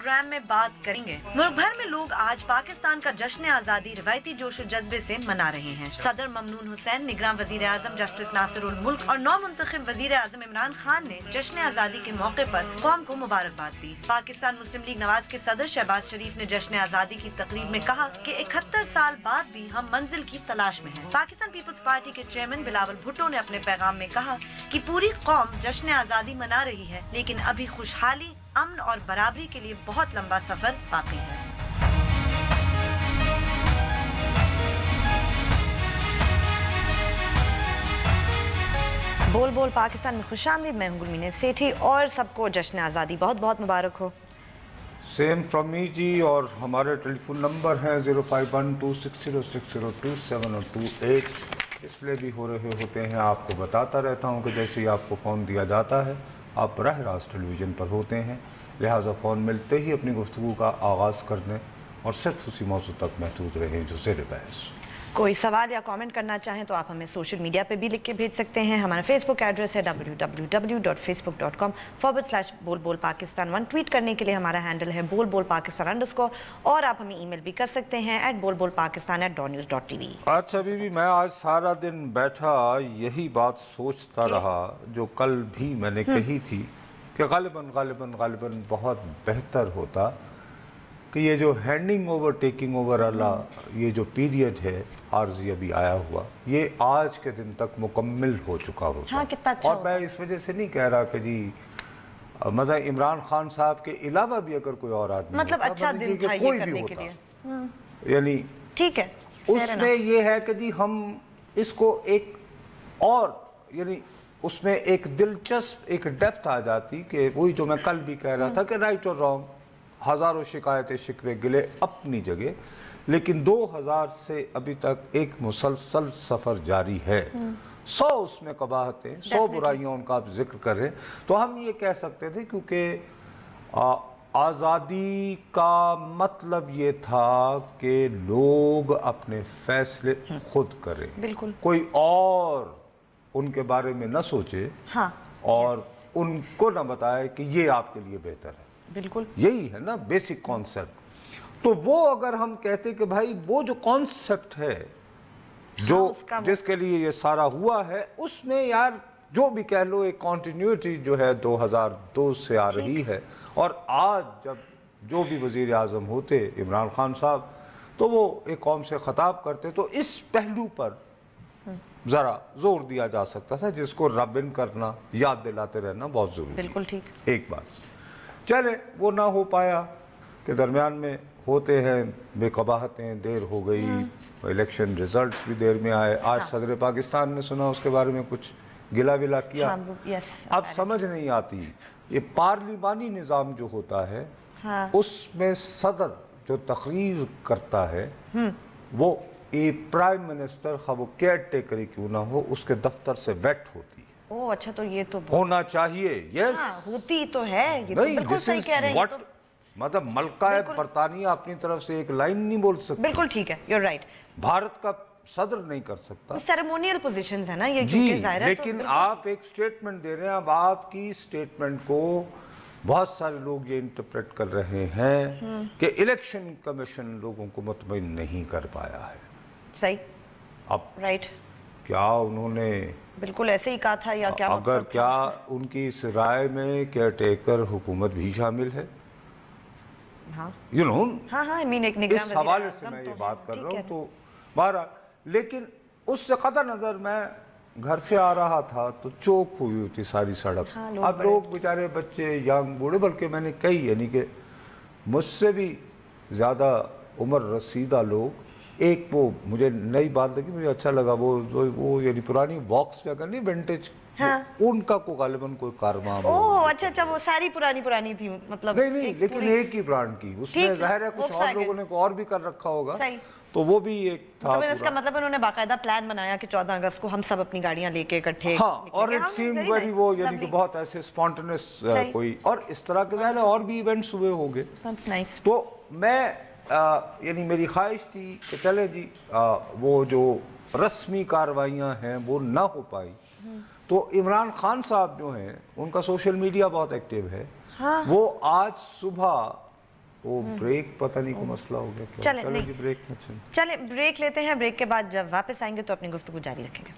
Programme में बात करेंगे। मुल्क भर में लोग आज पाकिस्तान का जश्न आज़ादी रवायती जोश और जज्बे से मना रहे हैं। सदर ममनून हुसैन, निगरान वजीर आजम जस्टिस नासिरुल मुल्क और नौ मुंतखब वजीर आजम इमरान खान ने जश्न आज़ादी के मौके पर कौम को मुबारकबाद दी। पाकिस्तान मुस्लिम लीग नवाज के सदर शहबाज शरीफ ने जश्न आज़ादी की तकरीब में कहा कि 71 साल बाद भी हम मंजिल की तलाश में हैं। पाकिस्तान पीपल्स पार्टी के चेयरमैन बिलावल भुट्टो ने अपने पैगाम में कहा कि पूरी कौम जश्न आज़ादी मना रही है, लेकिन अभी खुशहाली, अमन और बराबरी के लिए बहुत लंबा सफर बाकी है। बोल बोल पाकिस्तान में खुशामदीद। मैं हूं गुलमीन सेठी और सबको जश्न आज़ादी बहुत बहुत मुबारक हो। सेम फ्रॉम मी जी। और हमारे टेलीफोन नंबर हैं 0512606027 और 28 डिस्प्ले भी हो रहे होते हैं। आपको बताता रहता हूं कि जैसे ही आपको फ़ोन दिया जाता है आप बराह रास्त टेलीविज़न पर होते हैं, लिहाजा फ़ोन मिलते ही अपनी गुफ्तगू का आगाज़ कर दें और सिर्फ उसी मौजू तक महदूद रहें जो ज़ेर बहस। कोई सवाल या कमेंट करना चाहें तो आप हमें सोशल मीडिया पे भी लिख के भेज सकते हैं। हमारा फेसबुक एड्रेस है www.facebook.com/बोलबोलपाकिस्तान1। ट्वीट करने के लिए हमारा हैंडल है बोलबोलपाकिस्तान_ और आप हमें ईमेल भी कर सकते हैं @बोलबोलपाकिस्तान@dawnnews.tv। अच्छा बीबी, मैं आज सारा दिन बैठा यही बात सोचता रहा जो कल भी मैंने कही थी कि गालिबन बहुत बेहतर होता कि ये जो हैंडिंग ओवर टेकिंग ओवर वाला ये जो पीरियड है आर्जी अभी आया हुआ, ये आज के दिन तक मुकम्मल हो चुका होता। हाँ, कितना अच्छा। और मैं इस वजह से नहीं कह रहा कि जी मतलब इमरान खान साहब के अलावा भी अगर कोई और आदमी मतलब अच्छा दिन था कोई ये भी करने के लिए, यानी ठीक है, उसमें ये है कि जी हम इसको एक और यानी उसमें एक दिलचस्प एक डेप्थ आ जाती कि वही जो मैं कल भी कह रहा था कि राइट और रॉन्ग, हज़ारों शिकायतें शिकवे गिले अपनी जगह, लेकिन 2000 से अभी तक एक मुसलसल सफ़र जारी है। 100 उसमें कबाहतें, 100 बुराइयों उनका आप जिक्र करें तो हम ये कह सकते थे क्योंकि आज़ादी का मतलब ये था कि लोग अपने फैसले खुद करें, बिल्कुल, कोई और उनके बारे में न सोचे। हाँ, और उनको न बताए कि ये आपके लिए बेहतर है। बिल्कुल यही है ना बेसिक कॉन्सेप्ट। तो वो अगर हम कहते कि भाई वो जो कॉन्सेप्ट है जो जिसके लिए ये सारा हुआ है, उसमें यार जो भी कह लो एक कॉन्टिन्यूटी जो है 2002 से आ रही है। और आज जब जो भी वजीर आज़म होते इमरान खान साहब, तो वो एक कौम से खिताब करते तो इस पहलू पर ज़रा जोर दिया जा सकता था, जिसको रबिन करना, याद दिलाते रहना बहुत ज़रूरी। बिल्कुल ठीक। एक बात चले वो ना हो पाया कि दरमियान में होते हैं बेकबाहतें, देर हो गई, इलेक्शन रिजल्ट्स भी देर में आए। आज सदर पाकिस्तान ने सुना, उसके बारे में कुछ गिला विला किया। अब समझ नहीं आती ये पार्लिमानी निज़ाम जो होता है, उसमें सदर जो तकरीर करता है वो एक प्राइम मिनिस्टर खा वो केयर टेकर ही क्यों ना हो, उसके दफ्तर से वेट होती है। ओह अच्छा, तो ये तो होना चाहिए। यस, होती तो है, ये तो बिल्कुल सही कह रहे हैं। तो मतलब मल्का बरतानिया अपनी तरफ से एक लाइन नहीं बोल सकती। बिल्कुल ठीक है, यू आर राइट। भारत का सदर नहीं कर सकता। सेरेमोनियल पोजीशंस है ना ये, जी, लेकिन आप एक स्टेटमेंट दे रहे हैं। अब आपकी स्टेटमेंट को बहुत सारे लोग ये इंटरप्रेट कर रहे हैं कि इलेक्शन कमीशन लोगों को मुतमईन नहीं कर पाया है। सही, अब राइट, क्या उन्होंने बिल्कुल ऐसे ही कहा था या क्या? अगर क्या उनकी इस राय में केयर टेकर हुकूमत भी शामिल है? हाँ, यू नो, हाँ, इस हवाले से मैं ये बात कर रहा हूँ। तो बहरहाल, लेकिन उससे कतई नज़र मैं घर से आ रहा था तो चौक हुई हुई थी सारी सड़क। अब लोग बेचारे बच्चे, यंग, बूढ़े, बल्कि मैंने कई यानी कि मुझसे भी ज़्यादा उम्र रसीदा लोग, एक वो मुझे नई बात लगी, मुझे अच्छा लगा, वो यानी पुरानी वॉक्स वैगन नहीं, विंटेज, उनका को गालिबन कोई कारवा। ओह अच्छा, वो सारी पुरानी थी, मतलब नहीं, लेकिन एक ही ब्रांड की, उसमें जाहिर है कुछ और लोगों ने और भी कर रखा होगा, तो वो भी एक था। तो इसका मतलब उन्होंने बाकायदा प्लान बनाया कि 14 अगस्त को हम सब अपनी गाड़ियां लेके इकट्ठे। हाँ, और इट सीम वेरी वो यानी कि बहुत ऐसे स्पॉन्टेनियस कोई और इस तरह के जाहिर और भी इवेंट्स हुए होंगे। तो मैं यानी मेरी ख्वाहिश थी कि चले जी वो जो रस्मी कार्रवाइयाँ हैं वो ना हो पाई, तो इमरान खान साहब जो हैं उनका सोशल मीडिया बहुत एक्टिव है। वो आज सुबह वो ब्रेक पता नहीं को मसला हो गया क्या। चले जी ब्रेक में चले ब्रेक लेते हैं, ब्रेक के बाद जब वापस आएंगे तो अपनी गुफ्तगू जारी रखेंगे।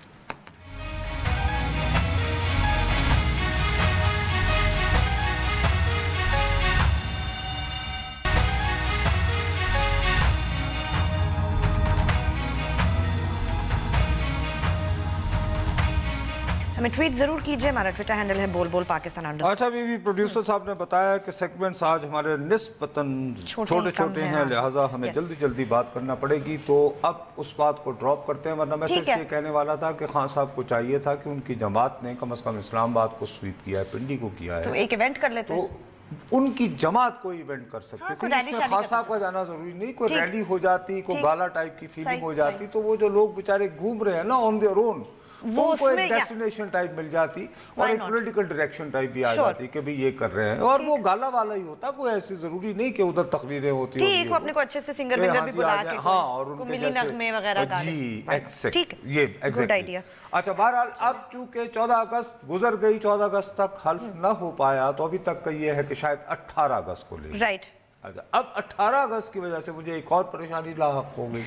हमें ट्वीट जरूर कीजिए, हमारा ट्विटर हैंडल है बोल बोल पाकिस्तान। अच्छा बीबी, प्रोड्यूसर साहब ने बताया कि सेगमेंट्स आज हमारे निस्बतन छोटे छोटे हैं, लिहाजा हमें जल्दी जल्दी बात करना पड़ेगी, तो अब उस बात को ड्रॉप करते हैं। वरना मैं सिर्फ ये कहने वाला था कि खान साहब को चाहिए था कि उनकी जमात ने कम से कम इस्लामाबाद को स्वीप किया है, पिंडी को किया है, तो एक इवेंट कर लेते हैं। तो उनकी जमात कोई इवेंट कर सकते थे, इसमें खान साहब का जाना जरूरी नहीं, कोई रैली हो जाती, कोई गाला टाइप की फीलिंग हो जाती, तो वो जो लोग बेचारे घूम रहे हैं ना ऑन देयर ओन, वो उनको एक डेस्टिनेशन टाइप मिल जाती और एक पॉलिटिकल डायरेक्शन टाइप भी आ जाती कि भाई ये कर रहे हैं, और वो गाला वाला ही होता, कोई ऐसी जरूरी नहीं कि उधर तकरीरें होती ठीक, वो अपने को अच्छे से सिंगर विंगर भी बुला के, हाँ, और उनके जैसे नगमे वगैरह गा जी एग्जैक्ट, ठीक, ये एग्जैक्टली। अच्छा बहरहाल अब चूंकि 14 अगस्त गुजर गई, 14 अगस्त तक हल्फ न हो पाया, तो अभी तक का ये है कि शायद 18 अगस्त को ले। राइट। अच्छा, अब 18 अगस्त की वजह से मुझे एक और परेशानी लाहक हो गई।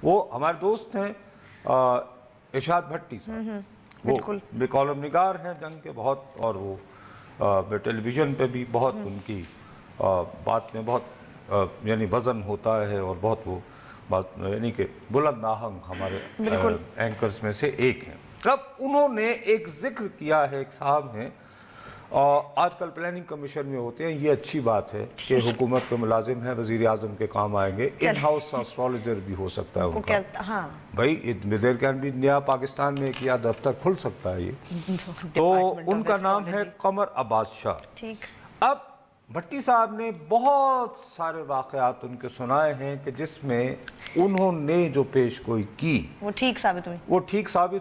वो हमारे दोस्त हैं इरशाद भट्टी साहब, वो भी कॉलम निगार हैं जंग के बहुत, और वो टेलीविज़न पे भी बहुत उनकी बात में बहुत यानी वज़न होता है, और बहुत वो बात यानी कि बुलंद आहंग हमारे एंकर्स में से एक हैं। अब उन्होंने एक जिक्र किया है, एक साहब हैं, आजकल प्लानिंग कमीशन में होते हैं, ये अच्छी बात है कि हुकूमत के मुलाजिम हैं, वज़ीर आज़म के काम आएंगे, इन हाउस एस्ट्रोलॉजर भी हो सकता है उनका, हाँ। भाई देयर कैन भी नया पाकिस्तान में एक या दफ्तर खुल सकता है ये तो उनका नाम है कमर अब्बास शाह। ठीक। अब भट्टी साहब ने बहुत सारे वाक़यात उनके सुनाए हैं कि जिसमें उन्होंने जो पेशगोई की वो ठीक साबित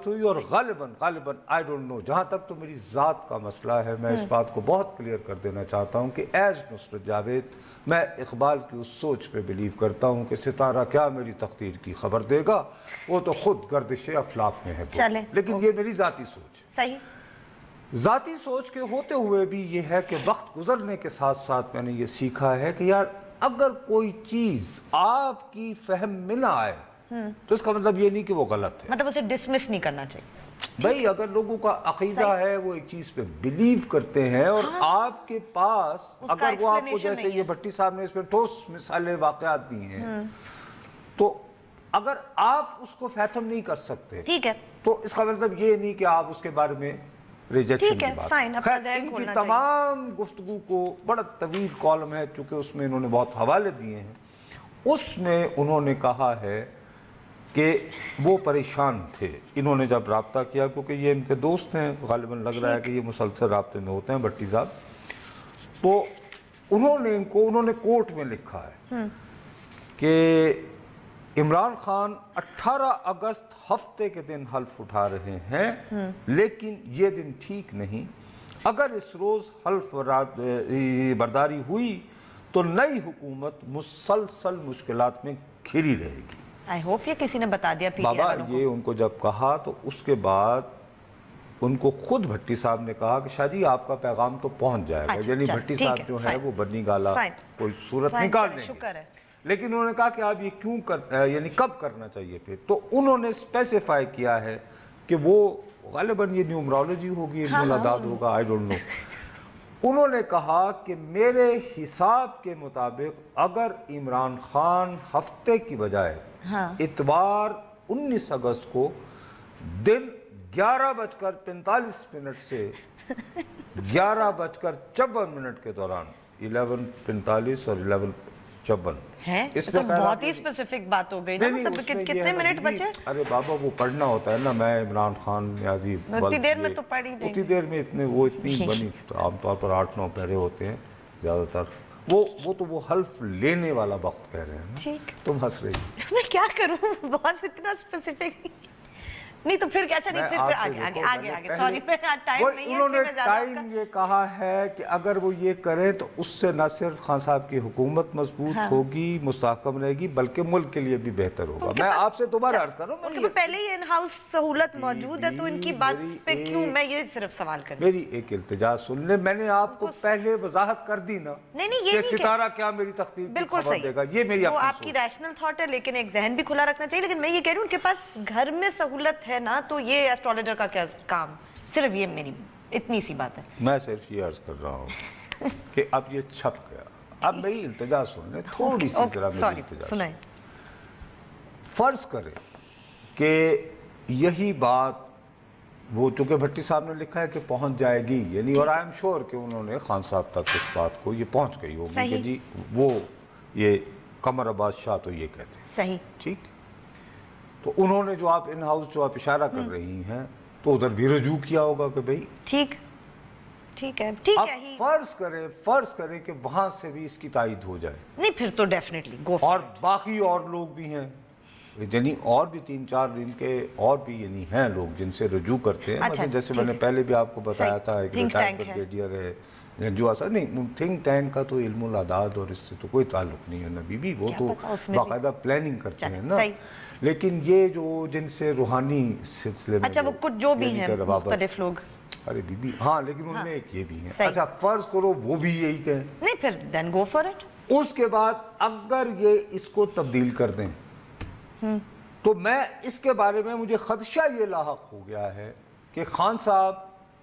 हुई, और गालिबन आई डोंट नो, जहाँ तक तो मेरी ज़ात का मसला है, मैं इस बात को बहुत क्लियर कर देना चाहता हूँ कि एज नुसरत जावेद मैं इकबाल की उस सोच पे बिलीव करता हूँ कि सितारा क्या मेरी तकदीर की खबर देगा, वो तो खुद गर्दिश अफलाक में है, लेकिन ये मेरी ज़ाती सोच है। सही। ज़ाती सोच के होते हुए भी ये है कि वक्त गुजरने के साथ साथ मैंने ये सीखा है कि यार अगर कोई चीज़ आपकी फहम में ना आए तो इसका मतलब ये नहीं कि वो गलत है, मतलब उसे डिसमिस नहीं करना चाहिए। भाई अगर लोगों का अकीदा है, वो एक चीज़ पे बिलीव करते हैं, और आपके पास अगर वो आपको जैसे ये भट्टी साहब ने इसमें ठोस मिसालें वाक़यात दी हैं, तो अगर आप उसको फैथम नहीं कर सकते, ठीक है, तो इसका मतलब ये नहीं कि आप उसके बारे में रिजेक्शन की बात। इनकी तमाम गुफ्तगू को बड़ा तवील कॉलम है, चूंकि उसमें इन्होंने बहुत हवाले दिए हैं, उसमें उन्होंने कहा है कि वो परेशान थे, इन्होंने जब राब्ता किया, क्योंकि ये इनके दोस्त हैं, गालिबन लग रहा है कि ये मुसलसल राब्ते में होते हैं भट्टी साहब, तो उन्होंने कोर्ट में लिखा है कि इमरान खान 18 अगस्त हफ्ते के दिन हल्फ उठा रहे हैं, लेकिन ये दिन ठीक नहीं, अगर इस रोज हल्फ बर्दारी हुई तो नई हुकूमत मुसलसल मुश्किलात में घिरी रहेगी। आई होप ये किसी ने बता दिया बाबा, ये उनको जब कहा तो उसके बाद उनको खुद भट्टी साहब ने कहा कि शाह जी आपका पैगाम तो पहुंच जाएगा, यानी भट्टी साहब जो है वो बन्नी गाला कोई सूरत निकाल देंगे, लेकिन उन्होंने कहा कि आप ये क्यों यानी कब करना चाहिए फिर, तो उन्होंने स्पेसिफाई किया है कि वो गालिबन ये न्यूमरोलॉजी होगी, इल्मुल-आदाद होगा, आई डोंट नो। उन्होंने कहा कि मेरे हिसाब के मुताबिक अगर इमरान खान हफ्ते की बजाय इतवार 19 अगस्त को दिन 11:45 से 11:54 के दौरान 11:45 और 11:54 है, इस तो बहुत ही स्पेसिफिक बात हो गई ना, मतलब कितने मिनट बचे? अरे बाबा वो पढ़ना होता है ना, मैं इमरान खान न्याजी उतनी देर में तो पढ़ ही नहीं, उतनी देर में इतनी बनी, तो आमतौर पर 8-9 पैरे होते हैं ज्यादातर, वो तो वो हल्फ लेने वाला वक्त कह रहे हैं। ठीक, तुम हंस रही, मैं क्या करूं, बहुत इतना स्पेसिफिक نہیں تو پھر کیا، اچھا نہیں پھر آگے سوری میں ٹائم نہیں ہے، انہوں نے ٹائم یہ کہا ہے کہ اگر وہ یہ کریں تو اس سے نہ صرف خان صاحب کی حکومت مضبوط ہوگی، مستحکم رہے گی، بلکہ ملک کے لیے بھی بہتر ہوگا. میں آپ سے دوبارہ عرض کر رہا ہوں پہلے ہی ان ہاؤس سہولت موجود ہے تو ان کی بات پہ کیوں، میں یہ صرف سوال کر رہی ہوں. میری ایک التجا سن لیں، میں نے آپ کو پہلے وضاحت کر دی نا کہ ستارہ کیا میری تخطیط کی خبر دے گا، یہ میری وہ آپ کی ریشنل تھاٹ ہے، لیکن ایک ذہن بھی کھلا رکھنا چاہیے. لیکن میں یہ کہہ رہی ہوں ان کے پاس گھر میں سہولت ہے نا، تو یہ ایسٹرولوجر کا کیا کام، صرف یہ میری اتنی سی بات ہے. میں صرف یہ عرض کر رہا ہوں کہ اب یہ چھپ گیا. اب میری التجا سن لیں تھوڑی سی ذرا میری التجا سنائیں. فرض کریں کہ یہی بات وہ چونکہ بھٹی صاحب نے لکھا ہے کہ پہنچ جائے گی، یعنی اور آئی ایم شور کہ انہوں نے خان صاحب تک اس بات کو یہ پہنچ گئی ہوگی کہ جی وہ یہ قمر عباس شاہ تو یہ کہتے ہیں صحیح ٹھیک. تو انہوں نے جو آپ ان ہاؤس جو آپ اشارہ کر رہی ہیں تو ادھر بھی رجوع کیا ہوگا کہ بھئی ٹھیک ہے. اب فرض کریں کہ وہاں سے بھی اس کی تائید ہو جائے. نہیں پھر تو ڈیفینیٹلی گو. اور باقی اور لوگ بھی ہیں، یعنی اور بھی 3-4 دن کے اور بھی یعنی ہیں لوگ جن سے رجوع کرتے ہیں. مثلا جیسے میں نے پہلے بھی آپ کو بتایا تھا ایک ریٹائرڈ بریگیڈیئر ہے جو اصل نہیں تھنک ٹینک کا تو علم الاعداد اور اس سے تو کوئی تعلق نہیں ہے نا بی بی، وہ تو باقاعدہ پلاننگ کرتے ہیں نا. لیکن یہ جو جن سے روحانی سلسلے میں اچھا وہ کچھ جو بھی ہیں مختلف لوگ، ارے بی بی ہاں لیکن ان میں ایک یہ بھی ہیں. اچھا فرض کرو وہ بھی یہی کہیں، نہیں پھر دین گو فار اٹ. اس کے بعد اگر یہ اس کو تبدیل کر دیں تو میں اس کے بارے میں مجھے خدشہ یہ لاحق ہو گیا ہے کہ خان صاحب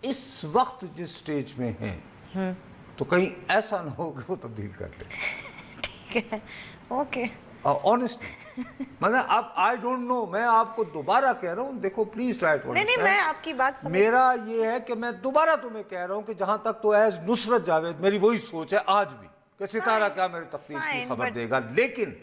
اس وقت جس سٹیج میں ہیں تو کہیں ایسا نہ ہو کہ وہ تبدیل کر لیں. ٹھیک ہے اوکے آنیسٹ مطلب اب آئی ڈونٹ نو. میں آپ کو دوبارہ کہہ رہا ہوں دیکھو پلیز ٹرائی ٹو نہیں میں آپ کی بات میرا یہ ہے کہ میں دوبارہ تمہیں کہہ رہا ہوں کہ جہاں تک تو ایز نصرت جاوید میری وہی سوچ ہے آج بھی کہ ستارہ کیا میری تخطیط کی خبر دے گا. لیکن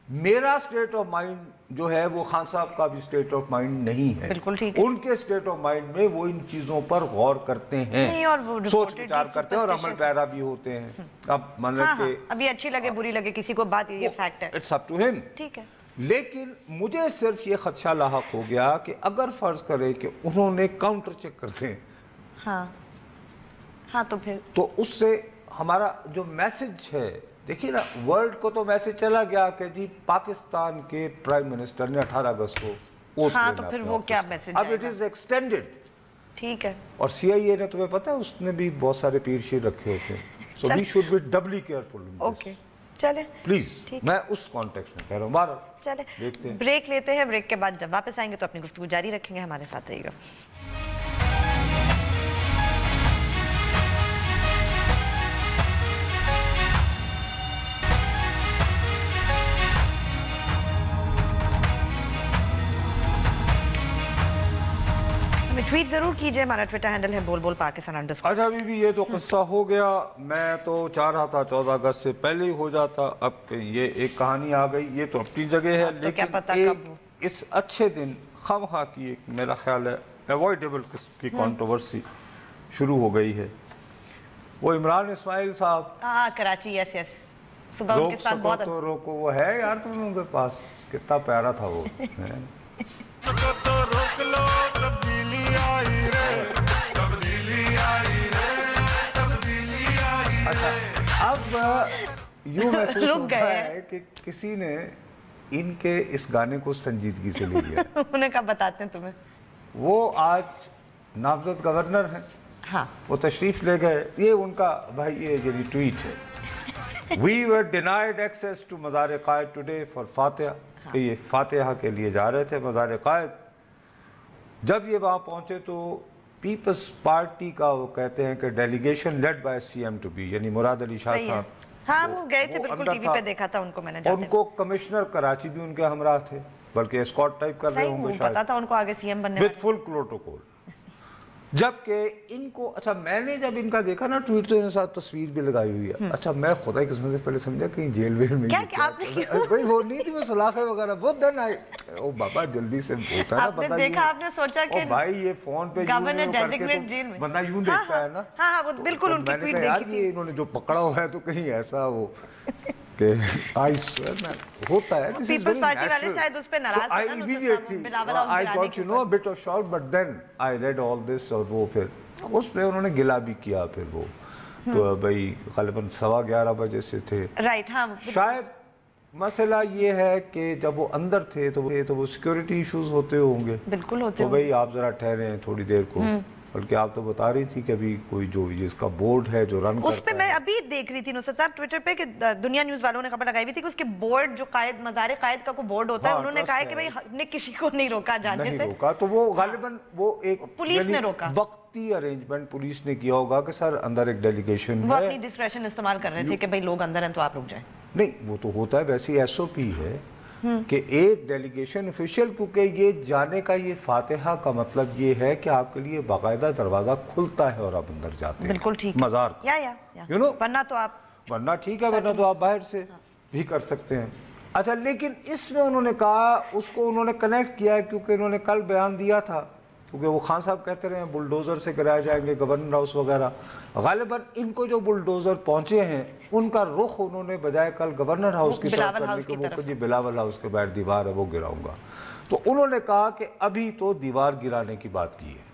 میرا سٹیٹ آف مائنڈ جو ہے وہ خان صاحب کا بھی سٹیٹ آف مائنڈ نہیں ہے. بالکل ٹھیک ہے. ان کے سٹیٹ آف مائنڈ میں وہ ان چیزوں پر غور کرتے ہیں، سوچ وچار کرتے ہیں اور عمل پیرا بھی ہوتے ہیں. اب مطلب کہ ابھی اچھی لگے بری لگے کسی کو بات یہ فیکٹ ہے، اٹس اپ ٹو ہم. ٹھیک ہے. لیکن مجھے صرف یہ خدشہ لاحق ہو گیا کہ اگر فرض کرے کہ انہوں نے کاؤنٹر چیک کرتے ہیں ہاں تو پھر تو اس سے ہمارا جو میسج ہے دیکھیے نا ورلڈ کو تو میسج چلا گیا کہ جی پاکستان کے پرائم منسٹر نے 18 اگست کو ہاں تو پھر وہ کیا میسج اب اٹ از ایکسٹینڈڈ. ٹھیک ہے. اور سی آئی اے نے تمہیں پتا ہے اس نے بھی بہت سارے پیر شیر رکھے ہوتے ہیں. So we should be doubly careful. Okay چلے پلیز میں اس کانٹیکسٹ میں کہہ رہا ہوں. بارہ چلے بریک لیتے ہیں، بریک کے بعد جب واپس آئیں گے تو اپنی گفتگو جاری رکھیں گے. ہمارے ساتھ رہیے گا. ٹویٹ ضرور کیجئے، ہمارا ٹویٹر ہینڈل ہے بول بول پاکستان _ اچھا بی بی یہ تو قصہ ہو گیا. میں تو چاہ رہا تھا 14 اگست سے پہلے ہی ہو جاتا. اب یہ ایک کہانی آ گئی، یہ تو اپنی جگہ ہے لیکن ایک اس اچھے دن خواہ کی ایک میرا خیال ہے اوائڈیبل قسم کی کنٹروورسی شروع ہو گئی ہے. وہ عمران اسماعیل صاحب کراچی. یس یس صبح ان کے ساتھ بہت تو روکو وہ ہے یار تم لوگوں کے پاس کتنا پیارا تھا وہ. اب یوں محسوس ہوتا ہے کہ کسی نے ان کے اس گانے کو سنجیدگی سے لے لیا. انہیں کب بتاتے ہیں تمہیں؟ وہ آج نامزد گورنر ہیں، وہ تشریف لے گئے. یہ ان کا بھائی یہ یعنی ٹویٹ ہے. We were denied access to مزار قائد today for فاتحہ. کہ یہ فاتحہ کے لیے جا رہے تھے مزار قائد. جب یہ وہاں پہنچے تو پیپلز پارٹی کا وہ کہتے ہیں کہ delegation led by C M to be یعنی مراد علی شاہ صاحب. ہاں وہ گئے تھے بالکل، ٹی وی پہ دیکھا تھا ان کو میں نے. ان کو کمشنر کراچی بھی ان کے ہمراہ تھے، بلکہ اسکارٹ ٹائپ کر رہے ہوں گے شاید. پتا تھا ان کو آگے سی ایم بننے with full protocol. جبکہ ان کو اچھا میں نے جب ان کا دیکھا نا ٹویٹ تو انہیں ساتھ تصویر بھی لگائی ہوئی ہے. اچھا میں خدا کی قسم سے پہلے سمجھا کہیں جیل ویل میں کیا آپ نے بھائی وہ نہیں تھی وہ سلاخیں وغیرہ. بہت دن آئے او بابا جلدی سے ہوتا ہے نا آپ نے دیکھا، آپ نے سوچا کہ بھائی یہ فون پہ گورنر ڈیزگنیٹ جیل میں بندہ یوں دیکھتا ہے نا. ہاں وہ بالکل ان کی ٹویٹ دیکھی تھی. انہوں نے جو پکڑا ہوا ہے تو کہیں ایسا وہ कि I swear man, होता है, this is people's very party वाले natural. शायद उस पे नाराज So I थे ना, immediately, बिलावल हाउस I गिराने got के you know a ऊपर। bit of shock, but then I read all this और वो फिर उसमें उन्होंने गिला भी किया फिर वो, तो भाई ग़ालिबन 11:15 बजे से थे। राइट, हाँ शायद मसला ये है कि जब वो अंदर थे तो वो सिक्योरिटी इश्यूज होते होंगे, बिल्कुल होते तो भाई आप जरा ठहरे थोड़ी देर को, बल्कि आप तो बता रही थी कि अभी कोई जो इसका बोर्ड है जो रन उस पे करता मैं है, अभी देख रही थी नुसरत साहब ट्विटर पे कि दुनिया न्यूज वालों ने खबर लगाई हुई थी कि उसके बोर्ड जो कायद मज़ार कायद का कोई बोर्ड होता है, हाँ, उन्होंने कहा है कि भाई हमने किसी को नहीं रोका जाने नहीं से, रोका, तो वो ग़ालिबन वो एक पुलिस ने यानी रोका। वक्ती अरेंजमेंट पुलिस ने किया होगा कि सर अंदर एक डेलीगेशन वो है, अपनी डिस्क्रेशन इस्तेमाल कर रहे थे कि भाई लोग अंदर हैं तो आप रुक जाएं। नहीं वो तो होता है, वैसी एसओपी है कि एक डेलीगेशन ऑफिशियल, क्योंकि ये जाने का ये फातिहा का मतलब ये है कि आपके लिए बाकायदा दरवाजा खुलता है और आप अंदर जाते हैं, बिल्कुल ठीक मज़ार का, या यू नो, वरना तो आप वरना ठीक है, वरना तो आप बाहर से भी कर सकते हैं। अच्छा, लेकिन इसमें उन्होंने कहा, उसको उन्होंने कनेक्ट किया है क्योंकि उन्होंने कल बयान दिया था, क्योंकि वो खान साहब कहते रहे हैं बुलडोज़र से गिराए जाएंगे गवर्नर हाउस वगैरह, ग़ालिबन इनको जो बुलडोज़र पहुंचे हैं उनका रुख उन्होंने बजाय कल गवर्नर हाउस की तरफ करने के, वो जी बिलावल हाउस के बाहर दीवार है वो गिराऊंगा, तो उन्होंने कहा कि अभी तो दीवार गिराने की बात की है।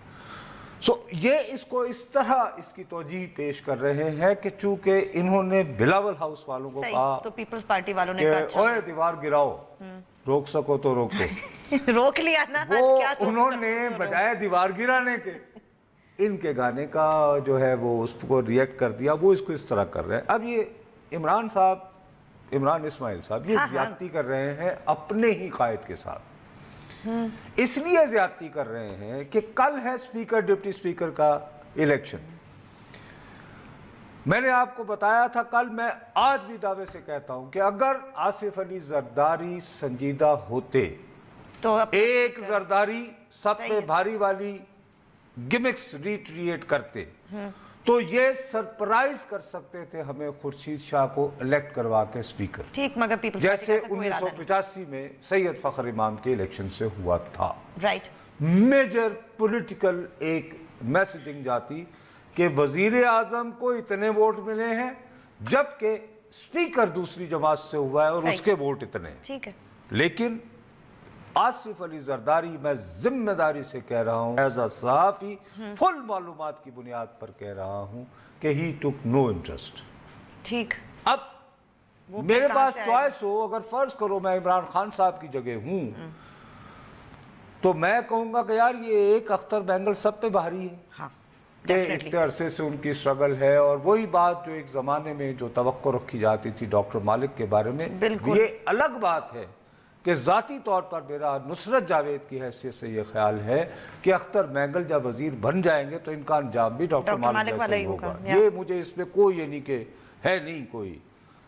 सो ये इसको इस तरह इसकी तौजीह पेश कर रहे हैं कि चूंकि इन्होंने बिलावल हाउस वालों को कहा तो पीपल्स पार्टी वालों ने कि कहा ओए दीवार गिराओ, रोक सको तो रोको, रोक लिया ना, आज वो क्या रोक उन्होंने सकते हो? बजाय दीवार गिराने के इनके गाने का जो है वो उसको रिएक्ट कर दिया, वो इसको इस तरह कर रहे हैं। अब ये इमरान साहब, इमरान इस्माइल साहब ये ज्यादती कर रहे हैं अपने ही कायद के साथ, इसलिए ज्यादती कर रहे हैं कि कल है स्पीकर डिप्टी स्पीकर का इलेक्शन। मैंने आपको बताया था कल, मैं आज भी दावे से कहता हूं कि अगर आसिफ अली जरदारी संजीदा होते तो एक जरदारी सब पे भारी वाली गिमिक्स रिक्रिएट करते तो ये सरप्राइज कर सकते थे हमें खुर्शीद शाह को इलेक्ट करवा के स्पीकर, ठीक, मगर पीपल्स जैसे 1985 में सैयद फखर इमाम के इलेक्शन से हुआ था। राइट, मेजर पॉलिटिकल एक मैसेजिंग जाती कि वजीर आजम को इतने वोट मिले हैं जबकि स्पीकर दूसरी जमात से हुआ है और उसके वोट इतने हैं। ठीक है, लेकिन आसिफ अली जरदारी, मैं जिम्मेदारी से कह रहा हूं एज अ सहाफी, फुल मालूमात की बुनियाद पर कह रहा हूं कि ही टुक नो इंटरेस्ट। ठीक, अब मेरे पास चॉइस हो, अगर फर्ज करो मैं इमरान खान साहब की जगह हूं तो मैं कहूंगा कि यार ये एक अख्तर बैंगल सब पे भारी है, हाँ, इतने अरसे से उनकी स्ट्रगल है, और वही बात जो एक जमाने में जो तवक्को रखी जाती थी डॉक्टर मालिक के बारे में, ये अलग बात है कि ज़ाती तौर पर मेरा नुसरत जावेद की हैसियत से ये ख्याल है कि अख्तर मैंगल जब वजीर बन जाएंगे तो इनका अंजाम भी डॉक्टर मालिक जैसा ही होगा। ये मुझे इसमें कोई ये नहीं कि है नहीं कोई,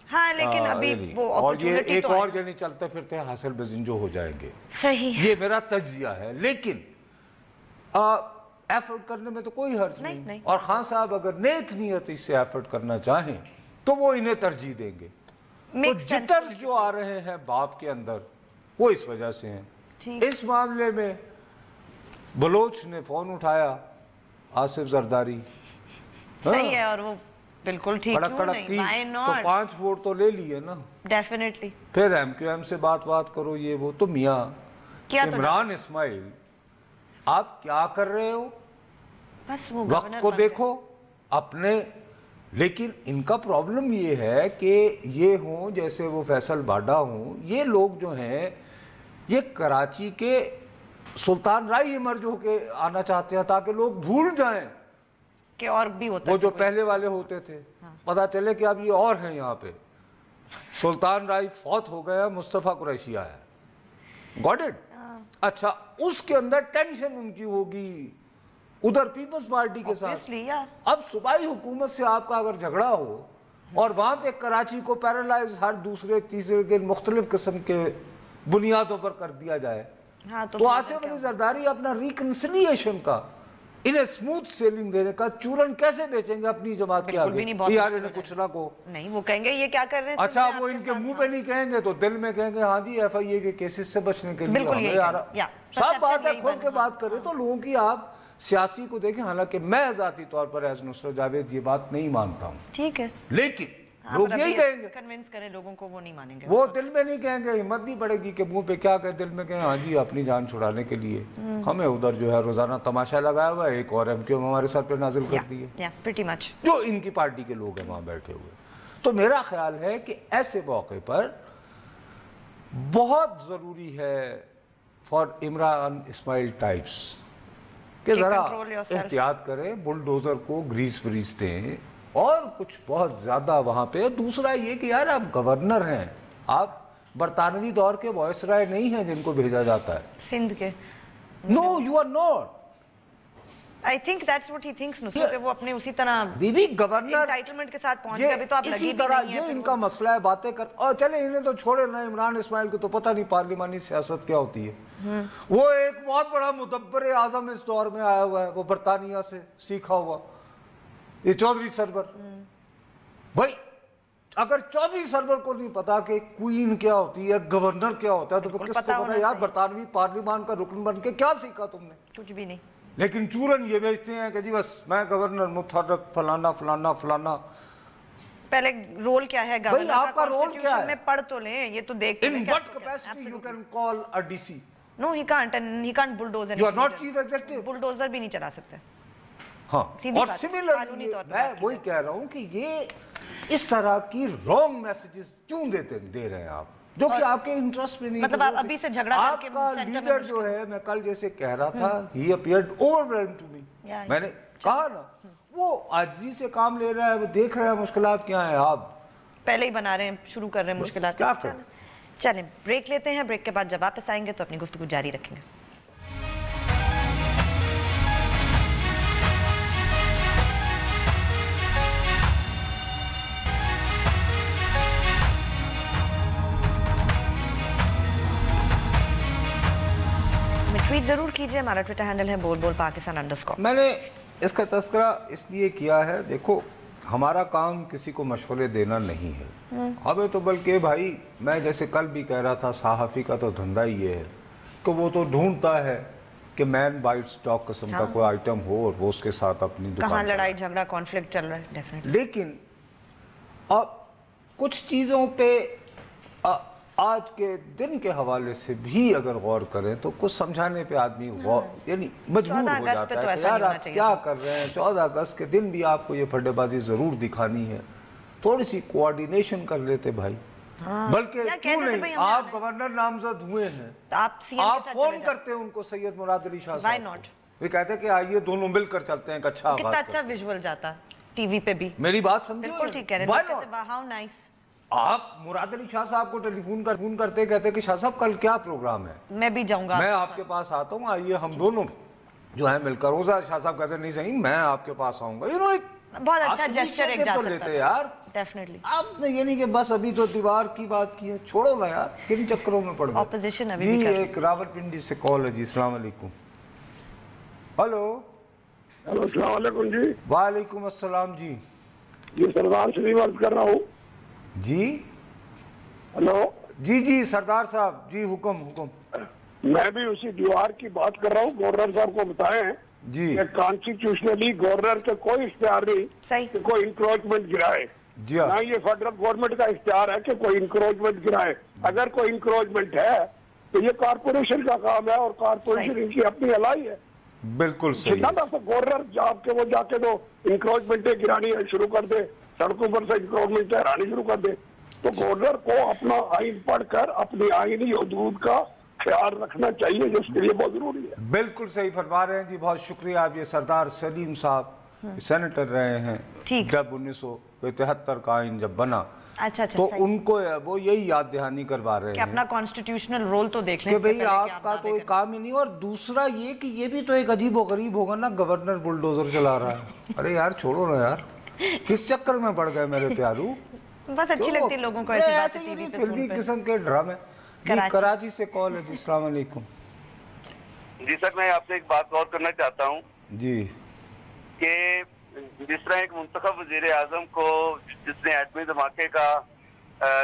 हाँ, लेकिन अभी वो और ये एक और जनी चलते फिरते हासिल बेजिंजो हो जाएंगे, सही, ये मेरा तज्जिया है। लेकिन एफर्ट करने में तो कोई हर्ज नहीं, और खान साहब अगर नेक नियत से एफर्ट करना चाहें तो वो इन्हें तरजीह देंगे। तो जिटर्स जो आ रहे हैं बाप के अंदर वो इस वजह से हैं। इस मामले में बलोच ने फोन उठाया, आसिफ जरदारी सही है, और वो बिल्कुल ठीक, क्यों नहीं, व्हाई नॉट, तो 5 वोट तो ले लिए ना, डेफिनेटली। फिर एमक्यूएम से बात करो, ये वो तो मियां इमरान इस्माइल आप क्या कर रहे हो, बस वो वक्त को देखो अपने। लेकिन इनका प्रॉब्लम ये है कि ये हों जैसे वो फैसल बाडा हों, ये लोग जो हैं ये कराची के सुल्तान राय इमर्ज होके आना चाहते हैं ताकि लोग भूल जाएं कि और भी होता, वो जो पहले वाले होते थे, पता चले कि अब ये और हैं यहाँ पे। सुल्तान राय फौत हो गया, मुस्तफा कुरैशी आया, गॉट इट। अच्छा, उसके अंदर टेंशन उनकी होगी उधर पीपल्स पार्टी के साथ। अब सूबाई हुकूमत से आपका अगर झगड़ा हो और वहां पे कराची को पैरालाइज हर दूसरे तीसरे दिन मुख्तलिफ किस्म के बुनियादों पर कर दिया जाए, हाँ, तो आसिफ अली जरदारी अपना रिकंसिलिएशन का, इन्हें स्मूथ सेलिंग देने का चूरन कैसे बेचेंगे अपनी जमात के आगे? यार इन्हें कुछ ना को नहीं, वो कहेंगे ये क्या कर रहे हैं। अच्छा, वो इनके मुंह पे नहीं कहेंगे तो दिल में कहेंगे हाँ जी FIA के केसेस से बचने के लिए सब बात है, खोल के बात करें तो लोगों की आप सियासी को देखें। हालांकि मैं ज़ाती तौर पर एज नुसरत जावेद ये बात नहीं मानता हूँ, ठीक है, लेकिन لوگ یہی کہیں گے. کنونس کریں لوگوں کو, وہ نہیں مانیں گے, وہ دل میں نہیں کہیں گے, ہمت نہیں پڑے گی کہ منہ پہ کیا کہ دل میں کہیں ہاں جی اپنی جان چھڑانے کے لیے ہمیں ادھر جو ہے روزانہ تماشا لگایا ہوا ہے, ایک اور ایم کیو ہمارے سر پہ نازل کر دی ہے, pretty much جو ان کی پارٹی کے لوگ ہیں وہاں بیٹھے ہوئے. تو میرا خیال ہے کہ ایسے موقع پر بہت ضروری ہے فار عمران اسماعیل ٹائپس کہ ذرا احتیاط کریں, بلڈوزر کو گریس وریس دیں اور کچھ بہت زیادہ وہاں پہ. دوسرا یہ کہ یار آپ گورنر ہیں, آپ برطانوی دور کے وائس رائے نہیں ہیں جن کو بھیجا جاتا ہے سندھ کے. No you are not. I think that's what he thinks, Nusrat, کہ وہ اپنے اسی طرح بیوی گورنر انٹائٹلمنٹ کے ساتھ پہنچ گئے. ابھی تو آپ لگی اسی بھی طرح نہیں ہیں. یہ ان کا مسئلہ ہے, باتیں کر اور چلے انہیں تو چھوڑے نا. عمران اسماعیل کو تو پتہ نہیں پارلیمانی سیاست کیا ہوتی ہے. وہ ایک بہت بڑا مدبر اعظم اس دور میں آیا ہوا ہے, وہ برطانیہ سے سیکھا ہوا, یہ چودھری سرور. بھائی اگر چودھری سرور کو نہیں پتا کہ کوئین کیا ہوتی ہے, گورنر کیا ہوتا ہے, تو کس کو پتا یار برطانوی پارلیمان کا رکن بن کے کیا سیکھا تم نے؟ کچھ بھی نہیں. لیکن چورن یہ بیچتے ہیں کہ جی بس میں گورنر متحرک فلانا فلانا فلانا. پہلے رول کیا ہے گورنر آپ کا رول کیا ہے؟ میں پڑھ تو لیں, یہ تو دیکھ In what capacity you can call a DC? No, he can't bulldoze. You are not chief executive. bulldozer بھی نہیں چلا سکتے. ہاں, اور similarly میں وہی کہہ رہا ہوں کہ یہ اس طرح کی رانگ میسیجز کیوں دے رہے ہیں آپ, جو کہ آپ کے انٹرسٹ میں نہیں. مطلب آپ ابھی سے جھگڑا کر کے آپ کا لیڈر جو ہے, میں کل جیسے کہہ رہا تھا, he appeared overwhelmed to me. میں نے کہا نا وہ عاجزی سے کام لے رہا ہے, وہ دیکھ رہا ہے مشکلات کیا ہیں. آپ پہلے ہی بنا رہے ہیں, شروع کر رہے ہیں مشکلات. کیا کریں. چلیں بریک لیتے ہیں, بریک کے بعد جب واپس آئیں گے تو اپنی گفتگو جاری رکھیں گے. ٹویٹ ضرور کیجئے, ہمارا ٹویٹر ہینڈل ہے بول بول پاکستان _ میں نے اس کا تذکرہ اس لیے کیا ہے, دیکھو ہمارا کام کسی کو مشورے دینا نہیں ہے. اب تو بلکہ بھائی میں جیسے کل بھی کہہ رہا تھا, صحافی کا تو دھندا ہی یہ ہے کہ وہ تو ڈھونڈتا ہے کہ مین بائٹس ڈاگ قسم کا کوئی آئٹم ہو اور وہ اس کے ساتھ اپنی دکان کہاں لڑائی جھگڑا کانفلکٹ چل رہا ہے. ڈیفینیٹلی. لیکن اب کچھ چیزوں پہ آج کے دن کے حوالے سے بھی اگر غور کریں تو کچھ سمجھانے پہ آدمی غور یعنی مجبور ہو جاتا ہے کہ یار آپ کیا کر رہے ہیں. 14 اگست کے دن بھی آپ کو یہ پھڈے بازی ضرور دکھانی ہے, تھوڑی سی کوارڈینیشن کر لیتے بھائی. بلکہ کیوں نہیں, آپ گورنر نامزد ہوئے ہیں, آپ فون کرتے ہیں ان کو, سید مراد علی شاہ صاحب, وہ کہتے ہیں کہ آئیے دونوں مل کر چلتے ہیں. اچھا کتنا اچھا ویژول جاتا ٹی وی پہ بھی. میری بات سمجھو, بالکل ٹھیک کہہ رہے ہیں. How nice. آپ مراد علی شاہ صاحب کو ٹیلی فون کرتے کہتے کہ شاہ صاحب کل کیا پروگرام ہے, میں بھی جاؤں گا, میں آپ کے پاس آتا ہوں, آئیے ہم دونوں جو ہے مل کر. روزہ شاہ صاحب کہتے نہیں صحیح میں آپ کے پاس آؤں گا. بہت اچھا جسچر ایک جا سکتا ہے یار. ڈیفینیٹلی. آپ نے یہ نہیں کہ بس ابھی تو دیوار کی بات کی ہے, چھوڑو نا یار, کن چکروں میں پڑ گئے. اپوزیشن ابھی بھی. جی ایک راولپنڈی سے کال ہے جی. السلام علیکم. ہلو السلام علیکم جی. وعلیکم السلام جی. جی سردار سے بات کر رہا ہوں. جی ہلو. جی سردار صاحب جی, حکم. میں بھی اسی دیوار کی بات کر رہا ہوں. گورنر صاحب کو بتائیں جی کہ کانسٹیٹیوشنلی گورنر سے کوئی اختیار نہیں کہ کوئی انکروچمنٹ گرائے. جی نہ یہ فیڈرل گورنمنٹ کا اختیار ہے کہ کوئی انکروچمنٹ گرائے. اگر کوئی انکروچمنٹ ہے تو یہ کارپوریشن کا کام ہے, اور کارپوریشن ان کی اپنی الائی ہے. بالکل صحیح. گورنر جاب کے وہ جا کے تو انکروچمنٹیں گرانی شروع کر دے, سڑکوں پر سے انکروچمنٹ ہرانی شروع کر دے. تو گورنر کو اپنا آئین پڑھ کر اپنی آئینی حدود کا خیال رکھنا چاہیے, جو اس کے لیے بہت ضروری ہے. بالکل صحیح فرما رہے ہیں جی, بہت شکریہ. آپ یہ سردار سلیم صاحب سینیٹر رہے ہیں جب 1973 کا آئین جب بنا, تو ان کو وہ یہی یاد دہانی کروا رہے ہیں کہ اپنا کانسٹیٹیوشنل رول تو دیکھ لیں کہ بھئی آپ کا تو کام ہی نہیں. اور دوسرا یہ کہ یہ بھی تو ایک عجیب و غریب ہوگا نا, گورنر بلڈوزر چلا رہا ہے. ارے یار چھوڑو نا یار, کس چکر میں پڑ گئے میرے پیارو. بس اچھی لگتی ہے لوگوں کو ایسی باتیں ٹی وی پہ فلمی قسم کے ڈرامے. کراچی سے کال ہے جی. السلام علیکم. جی سر, میں آپ سے ایک بات غور کرنا چاہتا ہوں جی, کہ جس طرح ایک منتخب وزیر اعظم کو جس نے ایٹمی دھماکے کا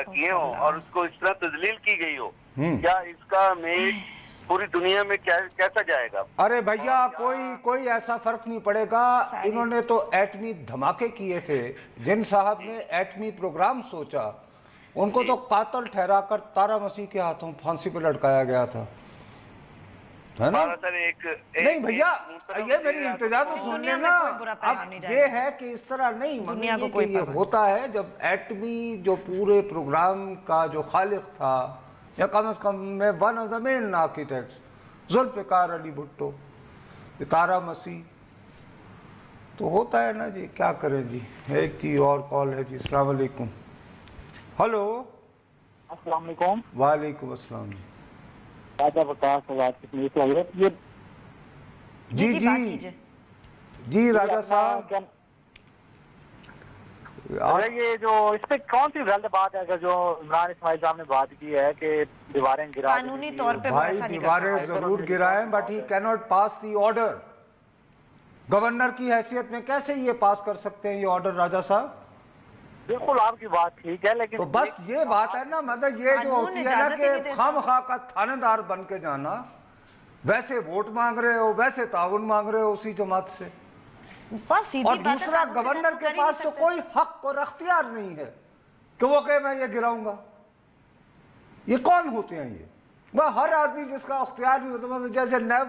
کیے ہوں اور اس کو اس طرح تذلیل کی گئی ہو, کیا اس کا میٹ पूरी दुनिया में कैसा जाएगा? अरे भैया कोई ऐसा फर्क नहीं पड़ेगा। इन्होंने तो एटमी धमाके किए थे। जिन साहब ने एटमी प्रोग्राम सोचा उनको तो कातल ठहराकर तारा मसीह के हाथों फांसी पे लटकाया गया था, है ना? नहीं भैया, ये मेरी इंतजा तो सुनने ना। अब ये है कि इस तरह नहीं, ये होता है जब एटमी जो पूरे प्रोग्राम का जो खालिक था, या कम से कम मैं one of the main architects Zulfikar Ali Bhutto, Tara Masih, तो होता है ना जी, क्या करें जी। एक जी और कॉल है जी। अस्सलाम वालेकुम। हेलो। अस्सलाम वालेकुम। वालेकुम अस्सलाम जी। राजा विकास ये जी राजा साहब, ये जो इस पे कौन सी गलत बात है अगर जो इमरान इस्माइल साहब ने बात की है कि दीवारें गिरा, कानूनी तौर पे भाई दीवारें जरूर गिराएं, but he cannot pass the order. Governor की हैसियत में कैसे ये पास कर सकते हैं ये ऑर्डर राजा साहब? बिल्कुल आपकी बात ठीक है, लेकिन तो बस ये बात है ना, मतलब ये जो होती है ना कि खामखा का थानेदार बन के जाना, वैसे वोट मांग रहे हो, वैसे ताउन मांग रहे हो उसी जमात से, और दूसरा गवर्नर के पास तो कोई हक और अख्तियार नहीं है कि वो कहे मैं ये गिराऊंगा। ये कौन होते हैं ये? वह हर आदमी जिसका अख्तियार नहीं होता, मतलब जैसे नैब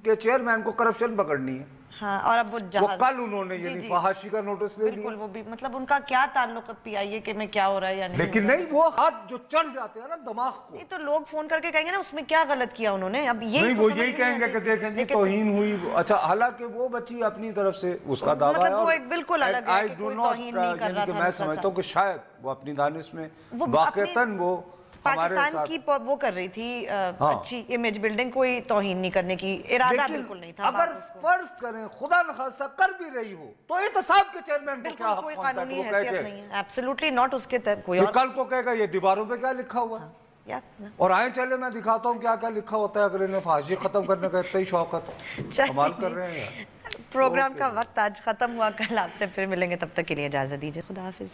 के चेयरमैन को करप्शन पकड़नी है। हाँ, और अब वो कल उन्होंने ये फहाशी का नोटिस ले लिया। वो भी मतलब उनका क्या ताल्लुक पीआईए के में क्या हो रहा है या नहीं, लेकिन नहीं, वो हाथ जो चढ़ जाते हैं ना दिमाग को, नहीं तो लोग फोन करके कहेंगे ना उसमें क्या गलत किया उन्होंने। अब ये नहीं, वो यही कहेंगे कि देखें जी तौहीन हुई। अच्छा, हालांकि वो बच्ची अपनी तरफ से उसका दावा है, वो एक बिल्कुल अलग है कि कोई तौहीन नहीं कर रहा था। मैं समझता हूँ कि शायद वो अपनी दानिश में वाकईतन वो पाकिस्तान की वो कर रही थी अच्छी इमेज बिल्डिंग, कोई तौहीन नहीं करने की इरादा बिल्कुल नहीं था। अगर फर्ज करें खुदा न खास्ता कर भी रही हो तो एहतसाब के चेयरमैन को क्या कोई कानूनी हैसियत नहीं है, एब्सोल्युटली नॉट। उसके तहत कोई और कल को कहेगा ये दीवारों पे क्या लिखा हुआ है, और आए चले मैं दिखाता हूँ क्या क्या लिखा होता है, अगर इन्हें फांसी खत्म करने का इतना ही शौक है तो कमाल कर रहे हैं यार। प्रोग्राम का वक्त आज खत्म हुआ, कल आपसे फिर मिलेंगे, तब तक के लिए इजाजत दीजिए, खुदा हाफिज।